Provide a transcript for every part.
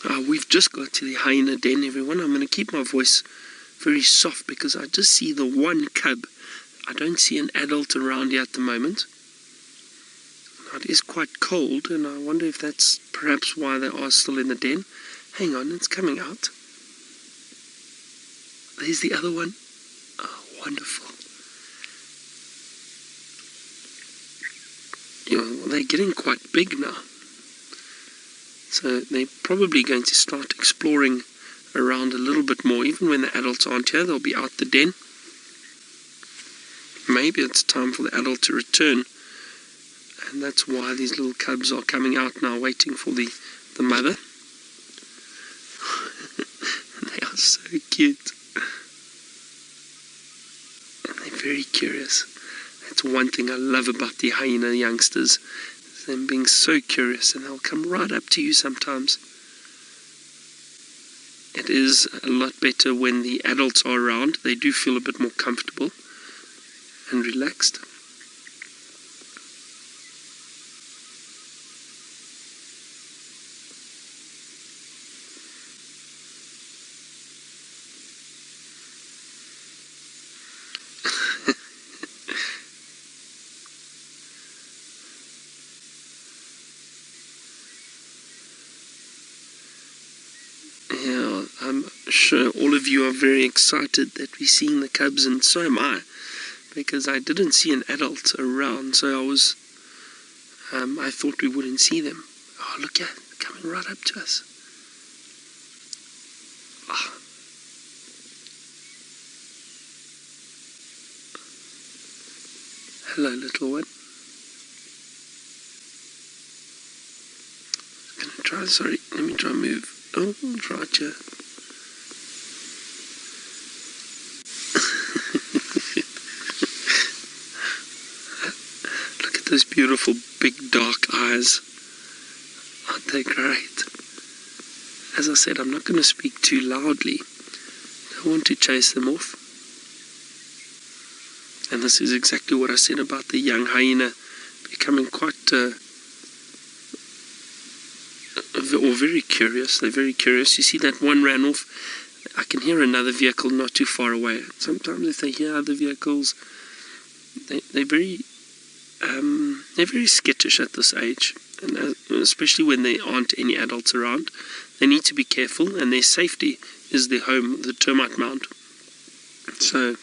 We've just got to the hyena den, everyone. I'm going to keep my voice very soft because I just see the one cub. I don't see an adult around here at the moment. Now, it is quite cold, and I wonder if that's perhaps why they are still in the den. Hang on, it's coming out. There's the other one. Oh, wonderful. They're getting quite big now. So they're probably going to start exploring around a little bit more. Even when the adults aren't here, they'll be out the den. Maybe it's time for the adult to return. And that's why these little cubs are coming out now, waiting for the mother. They are so cute. And they're very curious. That's one thing I love about the hyena youngsters. Them being so curious, and they'll come right up to you sometimes. It is a lot better when the adults are around. They do feel a bit more comfortable and relaxed. Yeah, I'm sure all of you are very excited that we're seeing the cubs, and so am I, because I didn't see an adult around, so I thought we wouldn't see them. Oh, look at it, coming right up to us. Oh. Hello, little one. I'm gonna try, sorry, let me try and move. Oh, right here. Look at those beautiful big dark eyes. Aren't they great? As I said, I'm not going to speak too loudly. I want to chase them off. And this is exactly what I said about the young hyena becoming quite or very curious. They're very curious. You see that one ran off. I can hear another vehicle not too far away. Sometimes if they hear other vehicles, they're very skittish at this age, and especially when there aren't any adults around. They need to be careful, and their safety is their home, the termite mound. So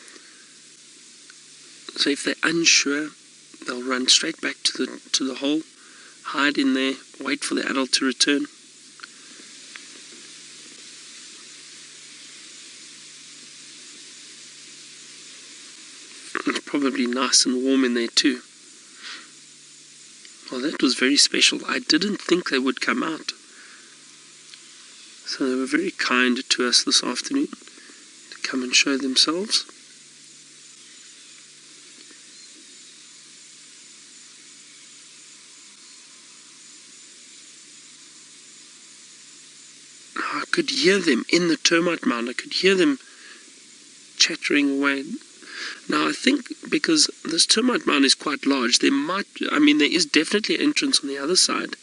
if they're unsure, they'll run straight back to the hole, hide in there, wait for the adult to return. It's probably nice and warm in there too. Well, that was very special. I didn't think they would come out. So they were very kind to us this afternoon to come and show themselves. I could hear them in the termite mound. I could hear them chattering away. Now, I think because this termite mound is quite large, there is definitely an entrance on the other side.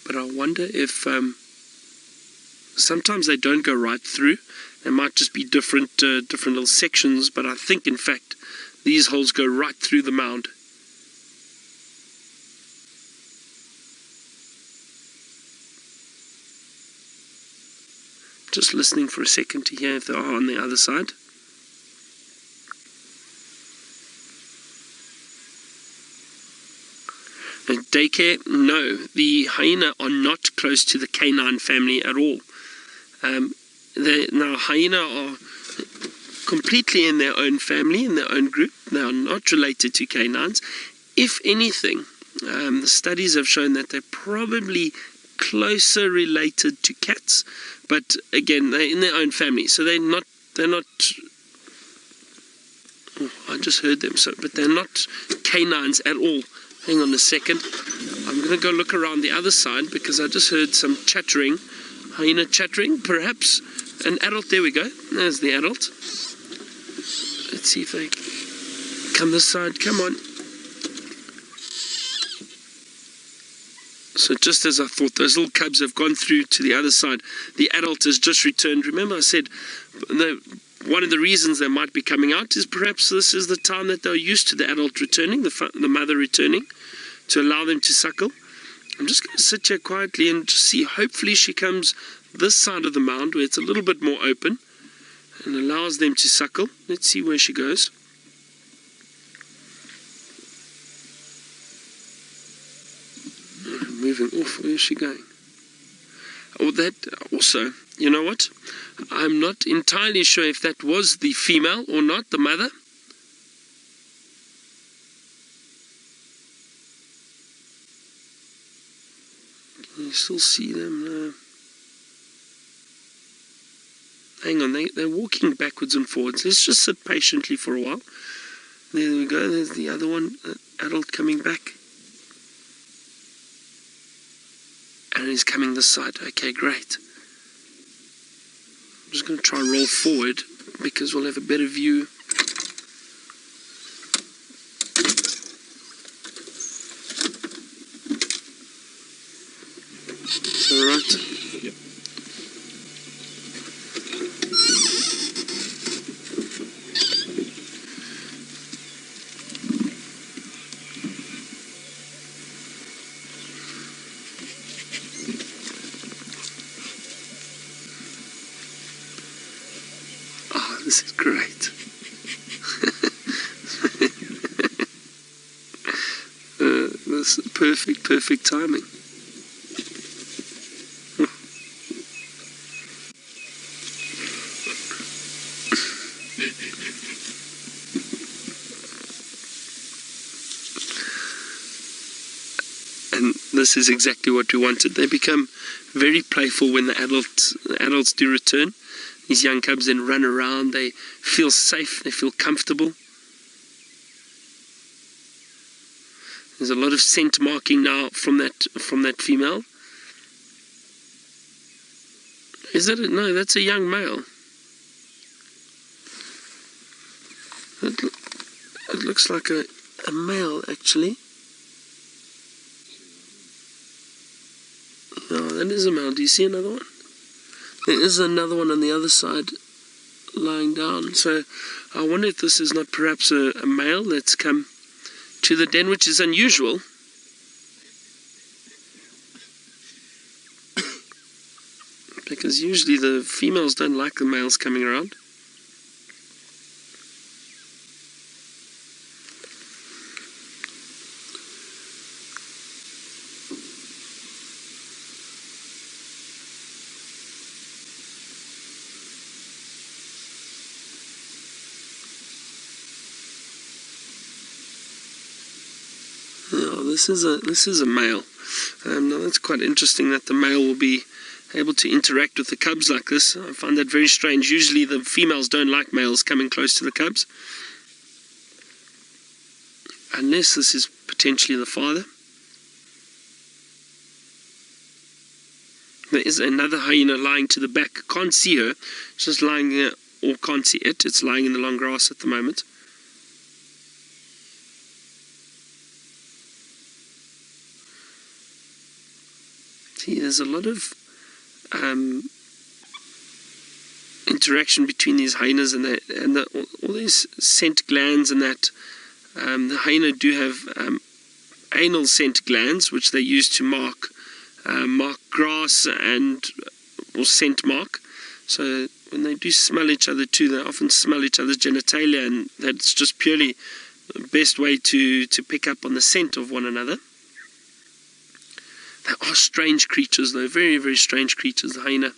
But I wonder if sometimes they don't go right through. They might just be different little sections. But I think, in fact, these holes go right through the mound. Just listening for a second to hear if they are on the other side. Daycare? No, the hyena are not close to the canine family at all. Now, hyena are completely in their own family, in their own group. They are not related to canines. If anything, the studies have shown that they're probably closer related to cats, but again, they're in their own family, so they're not. Oh, I just heard them. But they're not canines at all. Hang on a second. I'm going to go look around the other side because I just heard some chattering. Hyena chattering, perhaps an adult. There we go. There's the adult. Let's see if they come this side. Come on. So just as I thought, those little cubs have gone through to the other side. The adult has just returned. Remember I said one of the reasons they might be coming out is perhaps this is the time that they're used to the adult returning, the mother returning, to allow them to suckle. I'm just going to sit here quietly and just see. Hopefully she comes this side of the mound where it's a little bit more open and allows them to suckle. Let's see where she goes. Moving off. Where is she going? Oh, that also, you know what? I'm not entirely sure if that was the female or not, the mother. Can you still see them now? Hang on, they're walking backwards and forwards. Let's just sit patiently for a while. There we go. There's the other one, adult coming back. And he's coming this side. Okay, great. I'm just going to try and roll forward because we'll have a better view. All right. Yep. This is great. This is perfect timing. And this is exactly what we wanted. They become very playful when the adults do return. These young cubs then run around, they feel safe, they feel comfortable. There's a lot of scent marking now from that female. Is that it? No, that's a young male. It looks like a male actually. Oh, that is a male. Do you see another one? There is another one on the other side lying down. So I wonder if this is not perhaps a male that's come to the den, which is unusual. Because usually the females don't like the males coming around. This is a male. Now that's quite interesting that the male will be able to interact with the cubs like this. I find that very strange. Usually the females don't like males coming close to the cubs. Unless this is potentially the father. There is another hyena lying to the back. Can't see her. It's just lying there, or can't see it. It's lying in the long grass at the moment. See, there's a lot of interaction between these hyenas and all these scent glands, and that the hyena do have anal scent glands, which they use to mark grass or scent mark. So when they do smell each other too, they often smell each other's genitalia, and that's just purely the best way to pick up on the scent of one another. They are strange creatures though, very, very strange creatures, the hyena.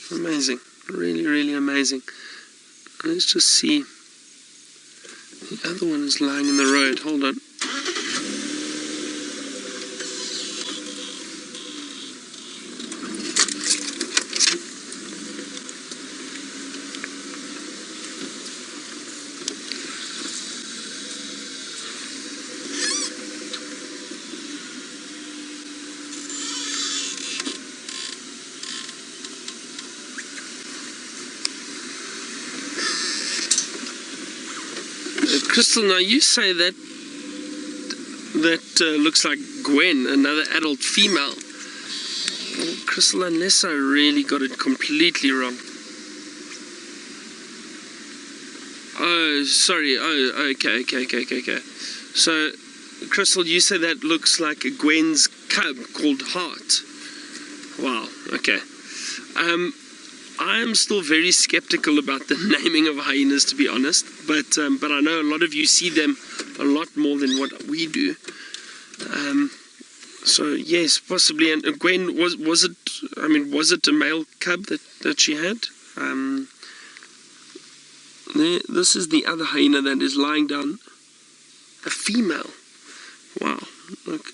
Amazing, really, really amazing. Let's just see. The other one is lying in the road. Hold on. Crystal, now you say that looks like Gwen, another adult female. Well, Crystal, unless I really got it completely wrong. Oh, sorry. Oh, okay. So, Crystal, you say that looks like a Gwen's cub called Heart. Wow, okay. I am still very skeptical about the naming of hyenas, to be honest, but I know a lot of you see them a lot more than what we do. So yes, possibly. And Gwen, was it a male cub that she had? This is the other hyena that is lying down. A female. Wow.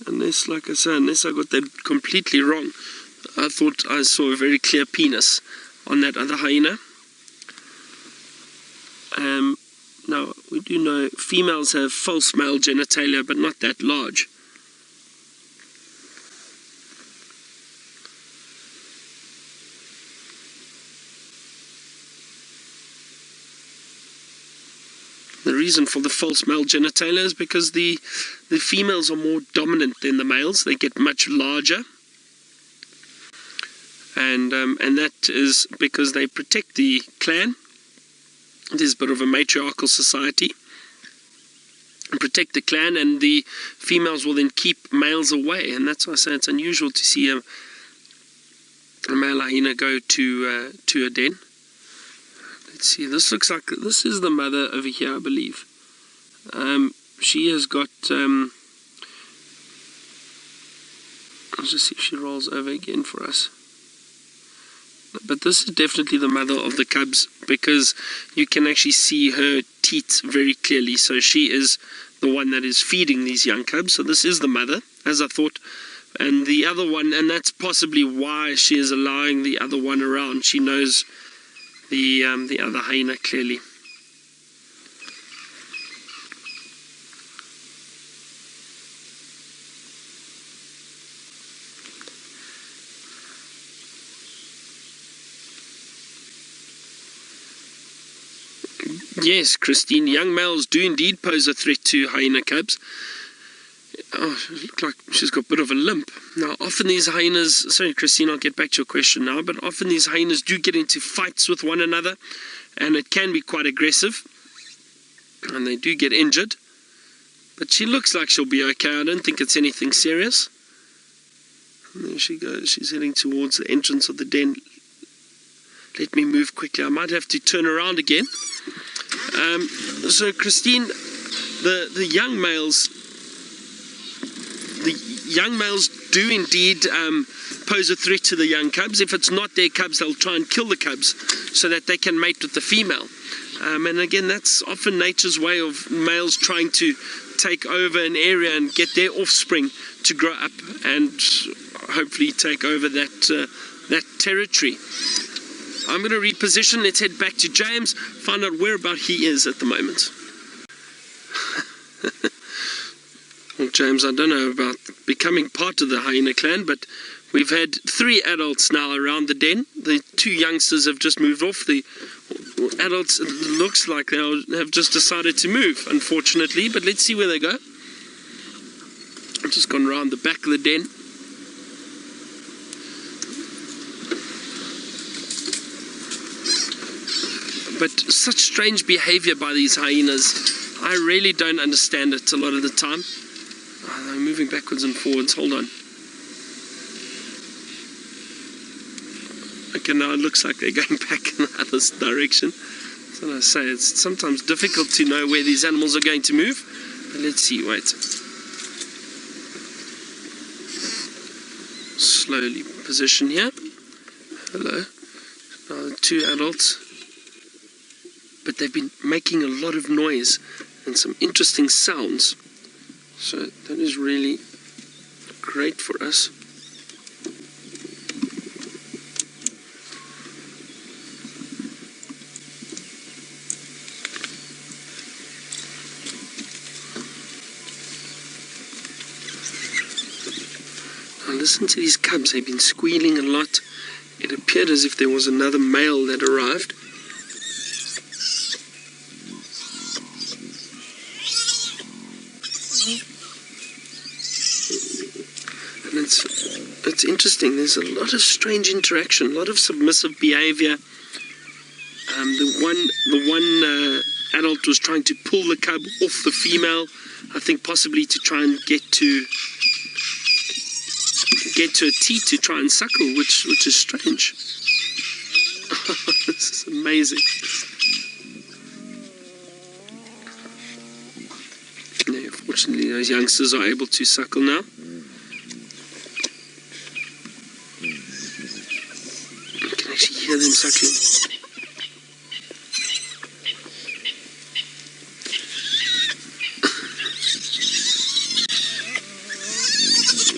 Unless I got that completely wrong. I thought I saw a very clear penis on that other hyena. Now, we do know females have false male genitalia, but not that large. The reason for the false male genitalia is because the females are more dominant than the males. They get much larger. And that is because they protect the clan. It is a bit of a matriarchal society. And protect the clan, and the females will then keep males away. And that's why I say it's unusual to see a male hyena go to a den. Let's see, this looks like, this is the mother over here, I believe. She has got, let's just see if she rolls over again for us. But this is definitely the mother of the cubs, because you can actually see her teeth very clearly. So she is the one that is feeding these young cubs. So this is the mother, as I thought. And the other one, and that's possibly why she is allowing the other one around. She knows the other hyena clearly. Yes, Christine, young males do indeed pose a threat to hyena cubs. Oh, it looks like she's got a bit of a limp. Now, often these hyenas, sorry Christine, I'll get back to your question now, but often these hyenas do get into fights with one another, and it can be quite aggressive, and they do get injured. But she looks like she'll be okay. I don't think it's anything serious. And there she goes. She's heading towards the entrance of the den. Let me move quickly. I might have to turn around again. So Christine, the young males do indeed pose a threat to the young cubs. If it's not their cubs, they'll try and kill the cubs so that they can mate with the female. And again, that's often nature's way of males trying to take over an area and get their offspring to grow up and hopefully take over that territory. I'm going to reposition. Let's head back to James, find out whereabout he is at the moment. Well, James, I don't know about becoming part of the hyena clan, but we've had 3 adults now around the den. The 2 youngsters have just moved off. The adults, it looks like they have just decided to move, unfortunately, but let's see where they go. I've just gone around the back of the den. But such strange behavior by these hyenas. I really don't understand it a lot of the time. Oh, they're moving backwards and forwards. Hold on. Okay, now it looks like they're going back in the other direction. So I say, it's sometimes difficult to know where these animals are going to move. But let's see, wait. Slowly position here. Hello. Now the 2 adults. But they've been making a lot of noise and some interesting sounds. So that is really great for us. Now listen to these cubs. They've been squealing a lot. It appeared as if there was another male that arrived. it's interesting. There's a lot of strange interaction, a lot of submissive behavior. The one adult was trying to pull the cub off the female, I think possibly to try and get to a teat to try and suckle, which is strange. This is amazing. Yeah, fortunately, those youngsters are able to suckle now. You can actually hear them suckling.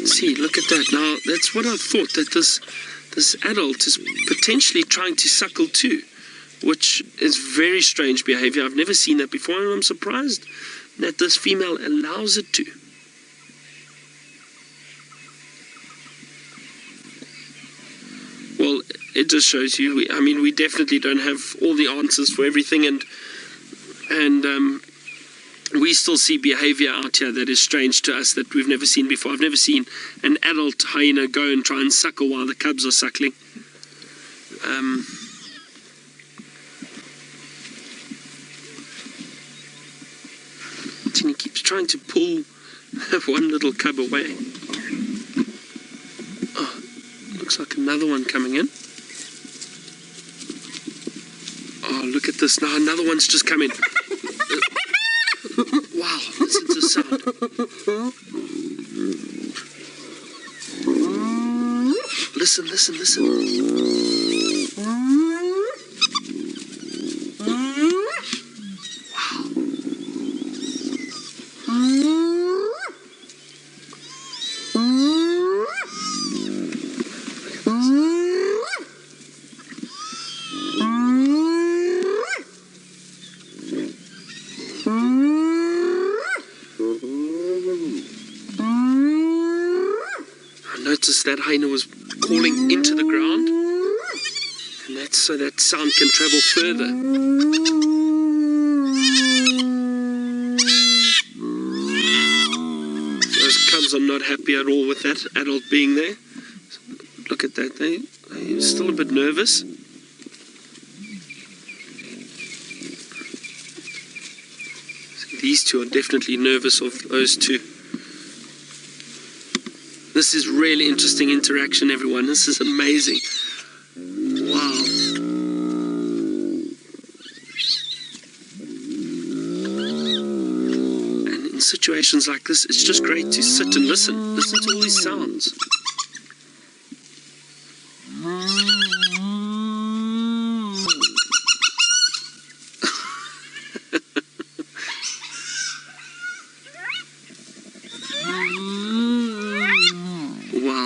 See, look at that. Now, that's what I thought, that this adult is potentially trying to suckle too, which is very strange behavior. I've never seen that before, and I'm surprised that this female allows it to. Well, it just shows you, we definitely don't have all the answers for everything, and we still see behavior out here that is strange to us, that we've never seen before. I've never seen an adult hyena go and try and suckle while the cubs are suckling. And he keeps trying to pull one little cub away. Oh, looks like another one coming in. Oh, look at this. Now another one's just come in. Wow, listen to the sound. Listen, listen, listen. That hyena was calling into the ground, and that's so that sound can travel further. Those cubs are not happy at all with that adult being there. Look at that, they're still a bit nervous. So these two are definitely nervous of those two. This is really interesting interaction, everyone. This is amazing. Wow. And in situations like this, it's just great to sit and listen. Listen to all these sounds.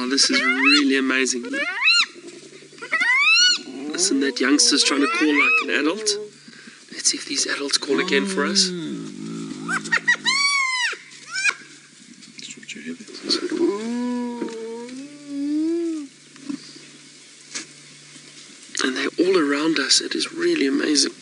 This is really amazing. Listen, that youngster's trying to call like an adult. Let's see if these adults call again for us. And they're all around us. It is really amazing.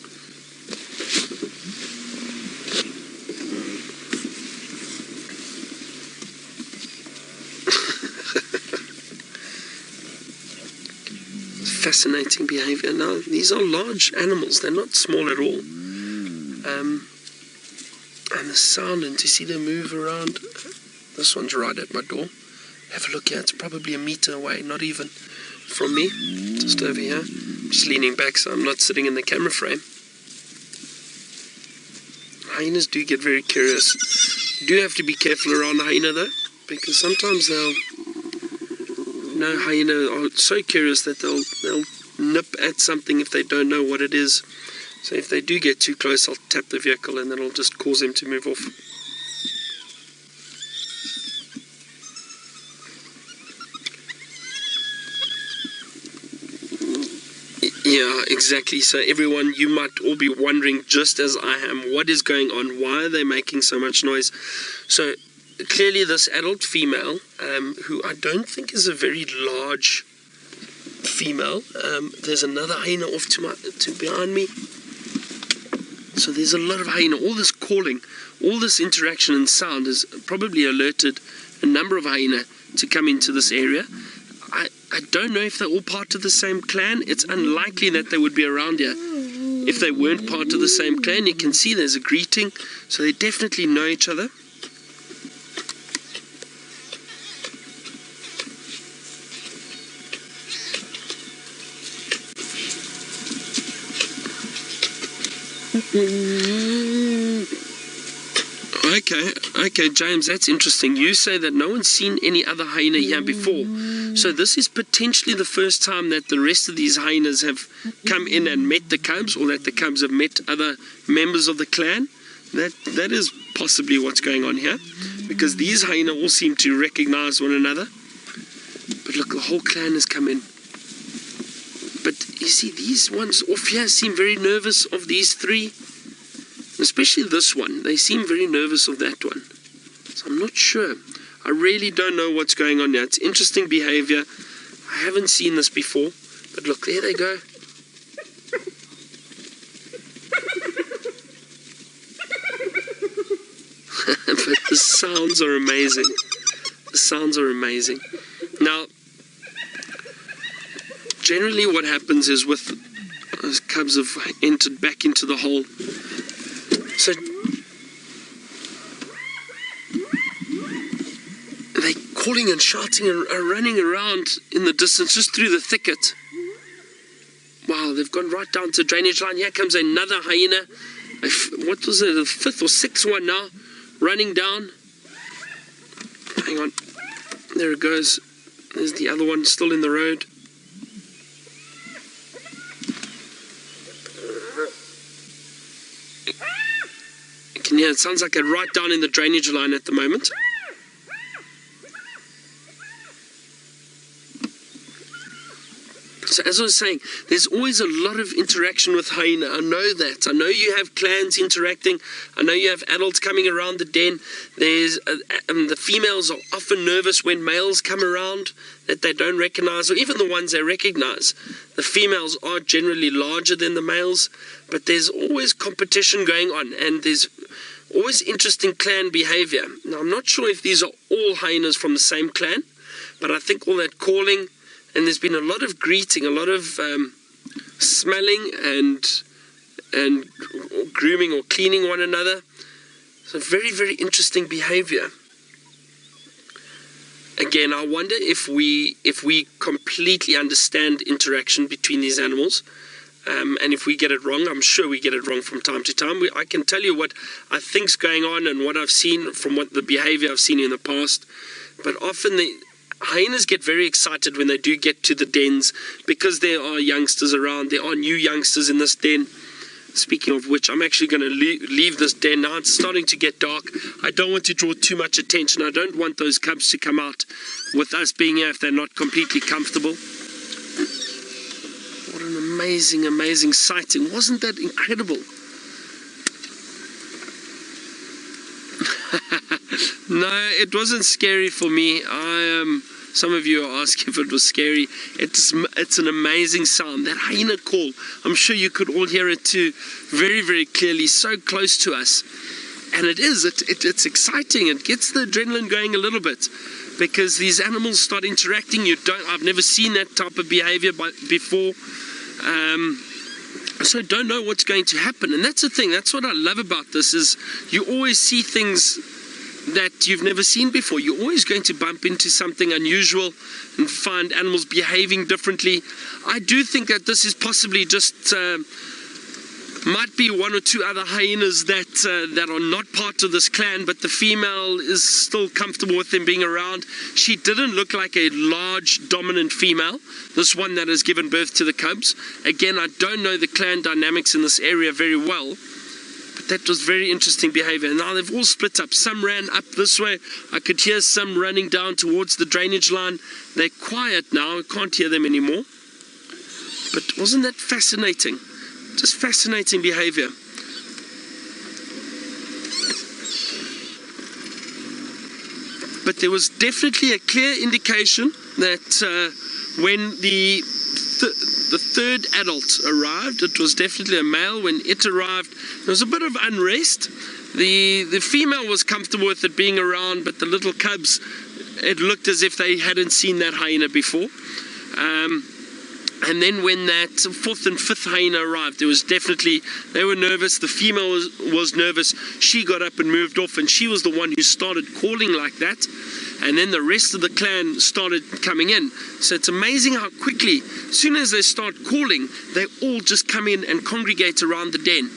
Fascinating behavior. Now, these are large animals, they're not small at all. And the sound, and to see them move around. This one's right at my door. Have a look here, it's probably a meter away, not even from me, just over here. I'm just leaning back so I'm not sitting in the camera frame. Hyenas do get very curious. You do have to be careful around a hyena though, because sometimes hyena are so curious that they'll nip at something if they don't know what it is. So if they do get too close, I'll tap the vehicle and then it'll just cause them to move off. Yeah, exactly. So everyone, you might all be wondering, just as I am, what is going on? Why are they making so much noise? So clearly this adult female, who I don't think is a very large female, there's another hyena off to behind me. So there's a lot of hyena. All this calling, all this interaction and sound has probably alerted a number of hyena to come into this area. I don't know if they're all part of the same clan. It's unlikely that they would be around here if they weren't part of the same clan. You can see there's a greeting, so they definitely know each other. Okay, James, that's interesting. You say that no one's seen any other hyena here before. So this is potentially the first time that the rest of these hyenas have come in and met the cubs, or that the cubs have met other members of the clan. That is possibly what's going on here, because these hyena all seem to recognize one another. But look, the whole clan has come in. But you see, these ones off here seem very nervous of these three. Especially this one. They seem very nervous of that one. So I'm not sure. I really don't know what's going on here. It's interesting behavior. I haven't seen this before. But look, there they go. But the sounds are amazing. The sounds are amazing. Now, generally what happens is with those cubs have entered back into the hole. So they're calling and shouting and running around in the distance, just through the thicket. Wow, they've gone right down to the drainage line. Here comes another hyena. What was it, the fifth or sixth one now, running down. Hang on, there it goes. There's the other one still in the road. Yeah, it sounds like they're right down in the drainage line at the moment. So as I was saying, there's always a lot of interaction with hyena. I know that. I know you have clans interacting. I know you have adults coming around the den. There's the females are often nervous when males come around that they don't recognize, or even the ones they recognize. The females are generally larger than the males, but there's always competition going on, and there's always interesting clan behavior. Now, I'm not sure if these are all hyenas from the same clan, but I think all that calling, and there's been a lot of greeting, a lot of smelling and grooming or cleaning one another. So very, very interesting behavior. Again, I wonder if we completely understand interaction between these animals. And if we get it wrong, I'm sure we get it wrong from time to time. I can tell you what I think's going on and what I've seen from what the behavior I've seen in the past. But often the hyenas get very excited when they do get to the dens, because there are youngsters around. There are new youngsters in this den. Speaking of which, I'm actually going to leave this den now. It's starting to get dark. I don't want to draw too much attention. I don't want those cubs to come out with us being here if they're not completely comfortable. What an amazing, amazing sighting. Wasn't that incredible? No, it wasn't scary for me. Some of you are asking if it was scary. It's an amazing sound. That hyena call, I'm sure you could all hear it too, very, very clearly, so close to us. And it is, it's exciting. It gets the adrenaline going a little bit, because these animals start interacting. I've never seen that type of behavior before. So don't know what's going to happen. And that's the thing, that's what I love about this, is you always see things that you've never seen before. You're always going to bump into something unusual and find animals behaving differently. I do think that this is possibly just might be one or two other hyenas that are not part of this clan, but the female is still comfortable with them being around. She didn't look like a large dominant female, this one that has given birth to the cubs. Again, I don't know the clan dynamics in this area very well, but that was very interesting behavior. Now they've all split up. Some ran up this way. I could hear some running down towards the drainage line. They're quiet now. I can't hear them anymore. But wasn't that fascinating? Just fascinating behavior. But there was definitely a clear indication that when the third adult arrived, it was definitely a male. When it arrived, there was a bit of unrest. The female was comfortable with it being around, but the little cubs, it looked as if they hadn't seen that hyena before. And then when that fourth and fifth hyena arrived, they were nervous. The female was nervous. She got up and moved off, and she was the one who started calling like that. And then the rest of the clan started coming in. So it's amazing how quickly, as soon as they start calling, they all just come in and congregate around the den.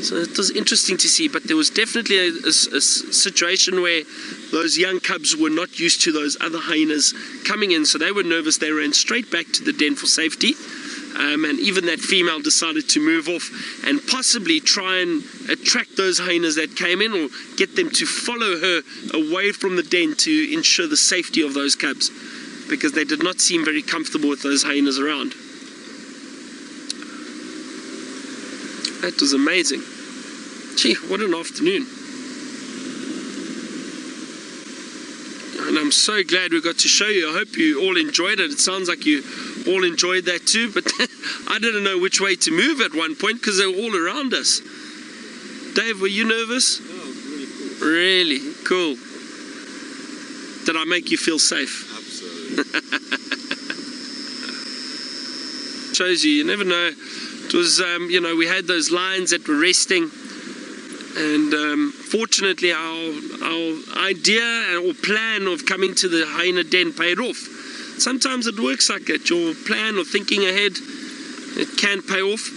So it was interesting to see, but there was definitely a situation where those young cubs were not used to those other hyenas coming in, so they were nervous. They ran straight back to the den for safety, and even that female decided to move off and possibly try and attract those hyenas that came in, or get them to follow her away from the den to ensure the safety of those cubs, because they did not seem very comfortable with those hyenas around. That was amazing. Gee, what an afternoon. And I'm so glad we got to show you. I hope you all enjoyed it. It sounds like you all enjoyed that too, but I didn't know which way to move at one point because they were all around us. Dave, were you nervous? No, really cool. Really cool. Did I make you feel safe? Absolutely. Shows you never know. It was, you know, we had those lions that were resting, and fortunately our idea or plan of coming to the hyena den paid off. Sometimes it works like that. Your plan or thinking ahead, it can pay off.